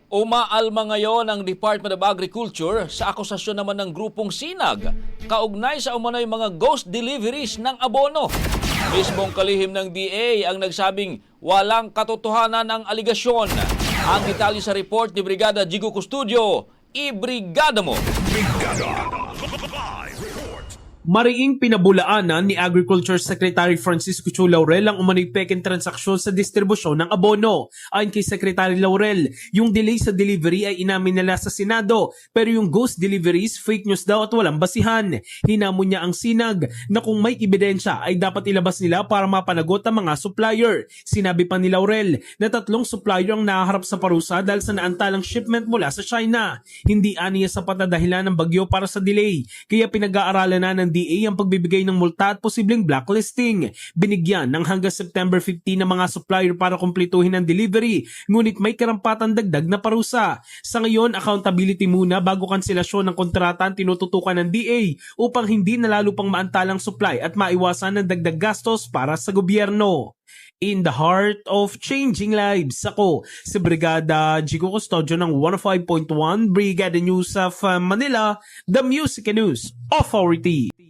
Umaalma ngayon ang Department of Agriculture sa akusasyon naman ng grupong Sinag kaugnay sa umano'y mga ghost deliveries ng abono. Mismong kalihim ng DA ang nagsabing walang katotohanan ang aligasyon. Ang detalye sa report ni Brigada Jigo Custodio, ibrigada mo! Mariing pinabulaanan ni Agriculture Secretary Francisco Chu Laurel ang umano'y peking transaksyon sa distribusyon ng abono. Ayon kay Secretary Laurel, yung delay sa delivery ay inamin nila sa Senado, pero yung ghost deliveries fake news daw at walang basihan. Hinamon niya ang Sinag na kung may ebidensya ay dapat ilabas nila para mapanagot ang mga supplier. Sinabi pa ni Laurel na 3 supplier ang nahaharap sa parusa dahil sa naantalang shipment mula sa China. Hindi aniya sapat na dahilan ng bagyo para sa delay, kaya pinag-aaralan na ng DA ang pagbibigay ng multa at posibleng blacklisting. Binigyan ng hanggang September 15 ng mga supplier para kumpletuhin ang delivery, ngunit may karampatan dagdag na parusa. Sa ngayon, accountability muna bago kanselasyon ng kontrata ang tinututukan ng DA upang hindi na lalo pang maantalang supply at maiwasan ng dagdag gastos para sa gobyerno. In the heart of changing lives, ako si Brigada Jigo Custodio ng 105.1 Brigada News of Manila, the Music and News Authority.